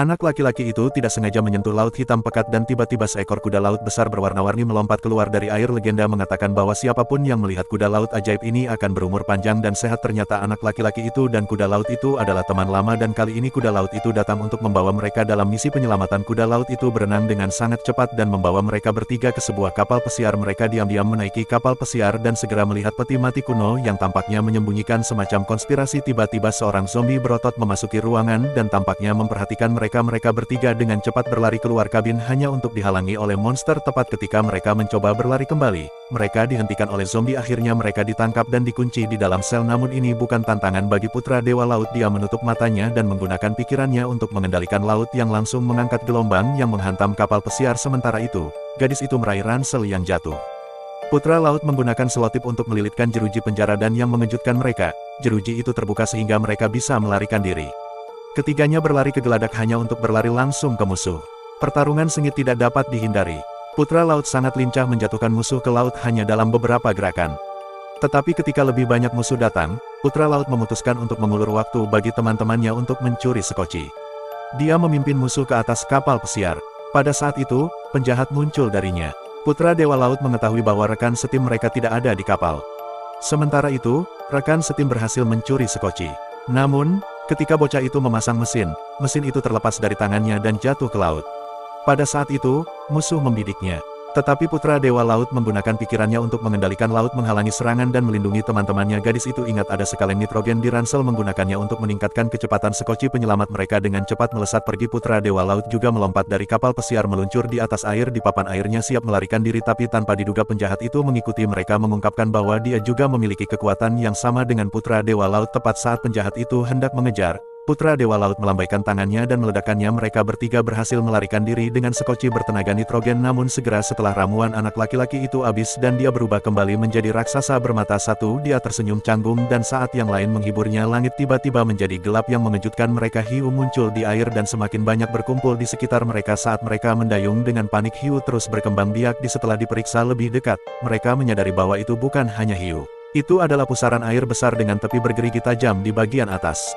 Anak laki-laki itu tidak sengaja menyentuh laut hitam pekat dan tiba-tiba seekor kuda laut besar berwarna-warni melompat keluar dari air. Legenda mengatakan bahwa siapapun yang melihat kuda laut ajaib ini akan berumur panjang dan sehat. Ternyata anak laki-laki itu dan kuda laut itu adalah teman lama dan kali ini kuda laut itu datang untuk membawa mereka dalam misi penyelamatan. Kuda laut itu berenang dengan sangat cepat dan membawa mereka bertiga ke sebuah kapal pesiar. Mereka diam-diam menaiki kapal pesiar dan segera melihat peti mati kuno yang tampaknya menyembunyikan semacam konspirasi. Tiba-tiba seorang zombie berotot memasuki ruangan dan tampaknya memperhatikan mereka. Mereka bertiga dengan cepat berlari keluar kabin hanya untuk dihalangi oleh monster. Tepat ketika mereka mencoba berlari kembali, mereka dihentikan oleh zombie. Akhirnya mereka ditangkap dan dikunci di dalam sel. Namun ini bukan tantangan bagi putra Dewa Laut. Dia menutup matanya dan menggunakan pikirannya untuk mengendalikan laut yang langsung mengangkat gelombang yang menghantam kapal pesiar. Sementara itu, gadis itu meraih ransel yang jatuh. Putra Laut menggunakan selotip untuk melilitkan jeruji penjara dan yang mengejutkan mereka, jeruji itu terbuka sehingga mereka bisa melarikan diri. Ketiganya berlari ke geladak hanya untuk berlari langsung ke musuh. Pertarungan sengit tidak dapat dihindari. Putra Laut sangat lincah menjatuhkan musuh ke laut hanya dalam beberapa gerakan. Tetapi ketika lebih banyak musuh datang, Putra Laut memutuskan untuk mengulur waktu bagi teman-temannya untuk mencuri sekoci. Dia memimpin musuh ke atas kapal pesiar. Pada saat itu, penjahat muncul darinya. Putra Dewa Laut mengetahui bahwa rekan setim mereka tidak ada di kapal. Sementara itu, rekan setim berhasil mencuri sekoci. Namun, ketika bocah itu memasang mesin itu terlepas dari tangannya dan jatuh ke laut. Pada saat itu, musuh membidiknya. Tetapi Putra Dewa Laut menggunakan pikirannya untuk mengendalikan laut, menghalangi serangan dan melindungi teman-temannya. Gadis itu ingat ada sekalen nitrogen di ransel, menggunakannya untuk meningkatkan kecepatan sekoci penyelamat mereka dengan cepat melesat pergi. Putra Dewa Laut juga melompat dari kapal pesiar meluncur di atas air. Di papan airnya siap melarikan diri, tapi tanpa diduga penjahat itu mengikuti mereka, mengungkapkan bahwa dia juga memiliki kekuatan yang sama dengan Putra Dewa Laut. Tepat saat penjahat itu hendak mengejar, Putra Dewa Laut melambaikan tangannya dan meledakkannya. Mereka bertiga berhasil melarikan diri dengan sekoci bertenaga nitrogen. Namun segera setelah ramuan anak laki-laki itu habis dan dia berubah kembali menjadi raksasa bermata satu. Dia tersenyum canggung dan saat yang lain menghiburnya. Langit tiba-tiba menjadi gelap yang mengejutkan mereka. Hiu muncul di air dan semakin banyak berkumpul di sekitar mereka. Saat mereka mendayung dengan panik, hiu terus berkembang biak. Setelah diperiksa lebih dekat, mereka menyadari bahwa itu bukan hanya hiu. Itu adalah pusaran air besar dengan tepi bergerigi tajam di bagian atas.